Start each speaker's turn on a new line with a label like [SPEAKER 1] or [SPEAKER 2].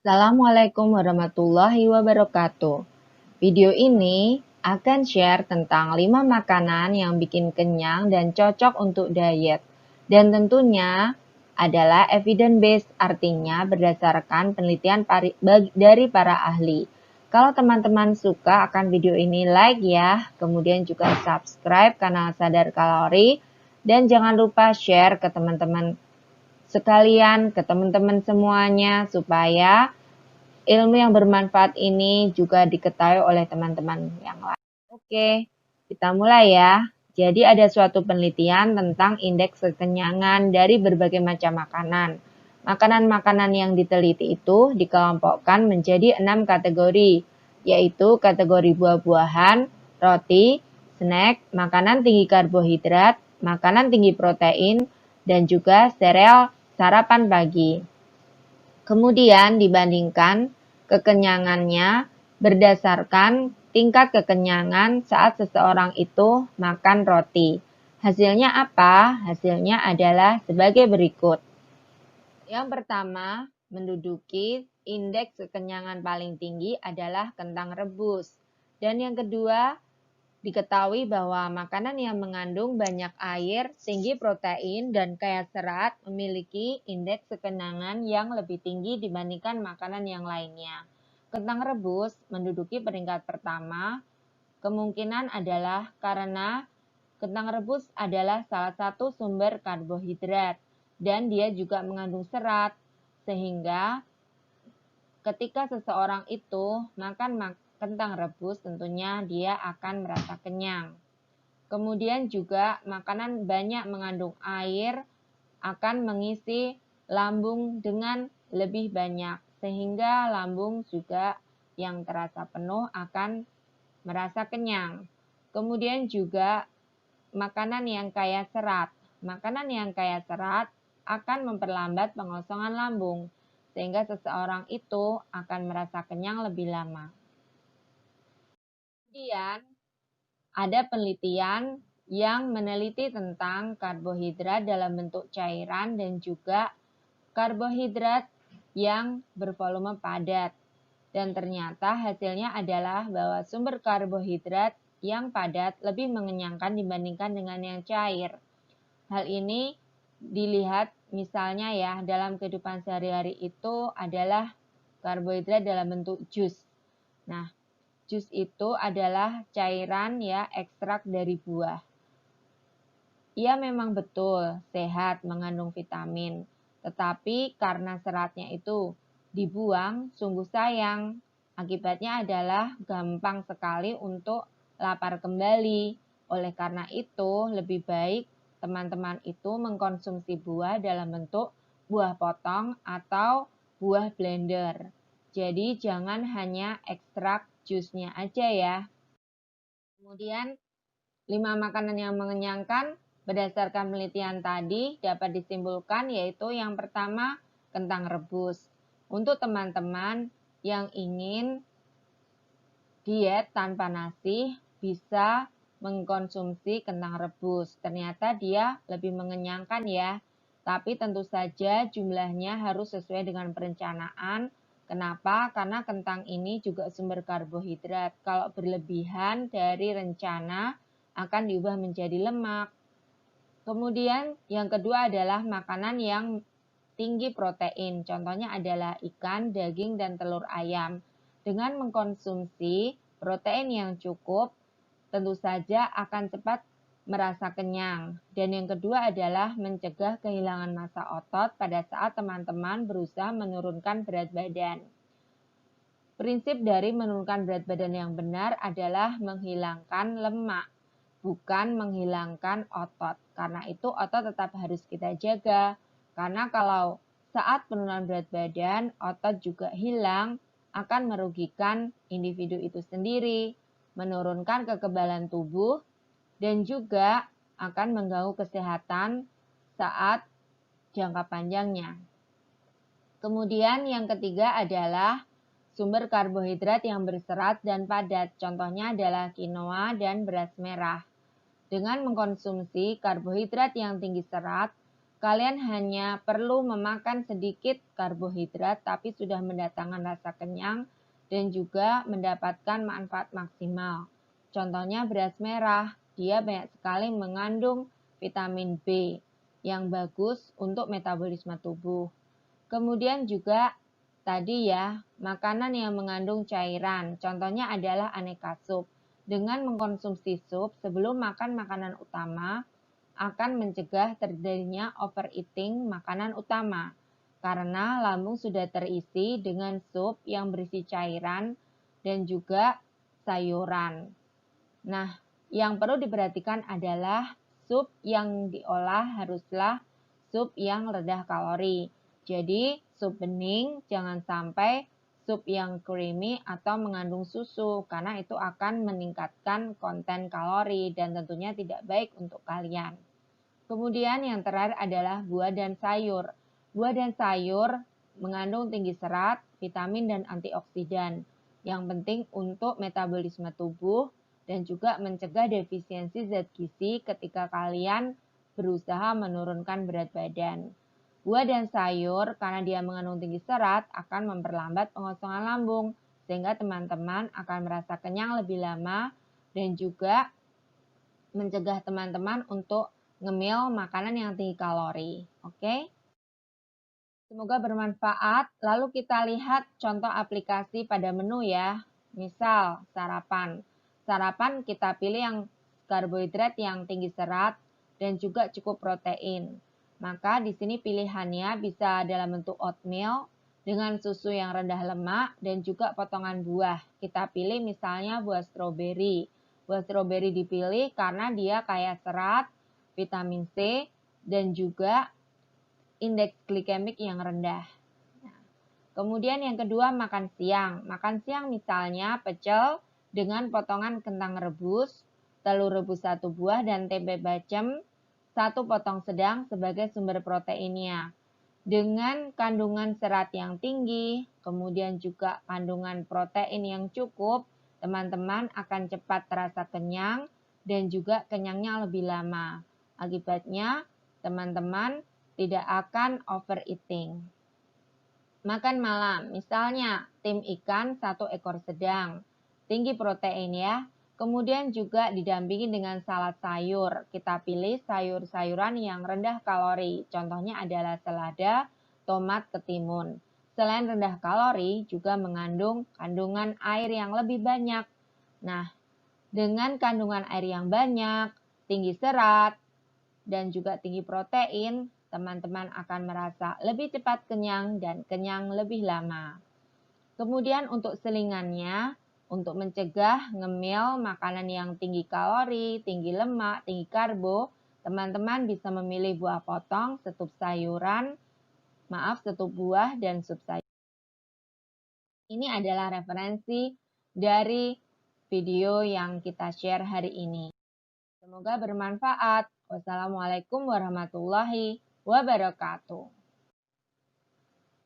[SPEAKER 1] Assalamualaikum warahmatullahi wabarakatuh. Video ini akan share tentang 5 makanan yang bikin kenyang dan cocok untuk diet. Dan tentunya adalah evidence based, artinya berdasarkan penelitian dari para ahli. Kalau teman-teman suka akan video ini, like ya, kemudian juga subscribe kanal Sadar Kalori, dan jangan lupa share ke teman-teman sekalian, ke teman-teman semuanya, supaya ilmu yang bermanfaat ini juga diketahui oleh teman-teman yang lain. Oke, kita mulai ya. Jadi ada suatu penelitian tentang indeks kekenyangan dari berbagai macam makanan. Makanan-makanan yang diteliti itu dikelompokkan menjadi 6 kategori, yaitu kategori buah-buahan, roti, snack, makanan tinggi karbohidrat, makanan tinggi protein, dan juga sereal sarapan pagi. Kemudian dibandingkan kekenyangannya berdasarkan tingkat kekenyangan saat seseorang itu makan roti. Hasilnya apa? Hasilnya adalah sebagai berikut. Yang pertama, menduduki indeks kekenyangan paling tinggi adalah kentang rebus. Dan yang kedua, diketahui bahwa makanan yang mengandung banyak air, tinggi protein, dan kaya serat memiliki indeks kekenyangan yang lebih tinggi dibandingkan makanan yang lainnya. Kentang rebus menduduki peringkat pertama, kemungkinan adalah karena kentang rebus adalah salah satu sumber karbohidrat, dan dia juga mengandung serat, sehingga ketika seseorang itu makan kentang rebus, tentunya dia akan merasa kenyang. Kemudian juga makanan banyak mengandung air akan mengisi lambung dengan lebih banyak, sehingga lambung juga yang terasa penuh akan merasa kenyang. Kemudian juga makanan yang kaya serat. Makanan yang kaya serat akan memperlambat pengosongan lambung, sehingga seseorang itu akan merasa kenyang lebih lama. Kemudian ada penelitian yang meneliti tentang karbohidrat dalam bentuk cairan dan juga karbohidrat yang bervolume padat. Dan ternyata hasilnya adalah bahwa sumber karbohidrat yang padat lebih mengenyangkan dibandingkan dengan yang cair. Hal ini dilihat misalnya ya, dalam kehidupan sehari-hari itu adalah karbohidrat dalam bentuk jus. Nah, jus itu adalah cairan ya, ekstrak dari buah. Ia memang betul sehat, mengandung vitamin, tetapi karena seratnya itu dibuang, sungguh sayang. Akibatnya adalah gampang sekali untuk lapar kembali. Oleh karena itu, lebih baik teman-teman itu mengkonsumsi buah dalam bentuk buah potong atau buah blender. Jadi jangan hanya ekstrak jusnya aja ya. Kemudian 5 makanan yang mengenyangkan berdasarkan penelitian tadi dapat disimpulkan, yaitu yang pertama kentang rebus. Untuk teman-teman yang ingin diet tanpa nasi bisa mengkonsumsi kentang rebus. Ternyata dia lebih mengenyangkan ya. Tapi tentu saja jumlahnya harus sesuai dengan perencanaan. Kenapa? Karena kentang ini juga sumber karbohidrat. Kalau berlebihan dari rencana akan diubah menjadi lemak. Kemudian yang kedua adalah makanan yang tinggi protein. Contohnya adalah ikan, daging, dan telur ayam. Dengan mengkonsumsi protein yang cukup, tentu saja akan cepat merasa kenyang. Dan yang kedua adalah mencegah kehilangan massa otot pada saat teman-teman berusaha menurunkan berat badan. Prinsip dari menurunkan berat badan yang benar adalah menghilangkan lemak, bukan menghilangkan otot. Karena itu otot tetap harus kita jaga. Karena kalau saat penurunan berat badan, otot juga hilang, akan merugikan individu itu sendiri, menurunkan kekebalan tubuh, dan juga akan mengganggu kesehatan saat jangka panjangnya. Kemudian yang ketiga adalah sumber karbohidrat yang berserat dan padat. Contohnya adalah quinoa dan beras merah. Dengan mengkonsumsi karbohidrat yang tinggi serat, kalian hanya perlu memakan sedikit karbohidrat tapi sudah mendatangkan rasa kenyang dan juga mendapatkan manfaat maksimal. Contohnya beras merah, dia banyak sekali mengandung vitamin B yang bagus untuk metabolisme tubuh. Kemudian juga tadi ya, makanan yang mengandung cairan, contohnya adalah aneka sup. Dengan mengkonsumsi sup sebelum makan makanan utama, akan mencegah terjadinya overeating makanan utama karena lambung sudah terisi dengan sup yang berisi cairan dan juga sayuran. Nah, yang perlu diperhatikan adalah sup yang diolah haruslah sup yang rendah kalori. Jadi, sup bening jangan sampai sup yang creamy atau mengandung susu karena itu akan meningkatkan konten kalori dan tentunya tidak baik untuk kalian. Kemudian yang terakhir adalah buah dan sayur. Buah dan sayur mengandung tinggi serat, vitamin, dan antioksidan yang penting untuk metabolisme tubuh dan juga mencegah defisiensi zat gizi ketika kalian berusaha menurunkan berat badan. Buah dan sayur karena dia mengandung tinggi serat akan memperlambat pengosongan lambung sehingga teman-teman akan merasa kenyang lebih lama dan juga mencegah teman-teman untuk ngemil makanan yang tinggi kalori. Oke? Semoga bermanfaat. Lalu kita lihat contoh aplikasi pada menu ya. Misal sarapan. Sarapan kita pilih yang karbohidrat yang tinggi serat dan juga cukup protein. Maka di sini pilihannya bisa dalam bentuk oatmeal dengan susu yang rendah lemak dan juga potongan buah. Kita pilih misalnya buah stroberi. Buah stroberi dipilih karena dia kaya serat, vitamin C, dan juga indeks glikemik yang rendah. Nah, kemudian yang kedua makan siang. Makan siang misalnya pecel dengan potongan kentang rebus, telur rebus 1 buah, dan tempe bacem 1 potong sedang sebagai sumber proteinnya. Dengan kandungan serat yang tinggi, kemudian juga kandungan protein yang cukup, teman-teman akan cepat terasa kenyang dan juga kenyangnya lebih lama. Akibatnya, teman-teman tidak akan overeating. Makan malam, misalnya tim ikan 1 ekor sedang, tinggi protein ya. Kemudian juga didampingi dengan salad sayur. Kita pilih sayur-sayuran yang rendah kalori. Contohnya adalah selada, tomat, ketimun. Selain rendah kalori, juga mengandung kandungan air yang lebih banyak. Nah, dengan kandungan air yang banyak, tinggi serat, dan juga tinggi protein, teman-teman akan merasa lebih cepat kenyang dan kenyang lebih lama. Kemudian untuk selingannya, untuk mencegah ngemil makanan yang tinggi kalori, tinggi lemak, tinggi karbo, teman-teman bisa memilih buah potong, setup buah, dan sup sayur. Ini adalah referensi dari video yang kita share hari ini. Semoga bermanfaat. Wassalamualaikum warahmatullahi wabarakatuh.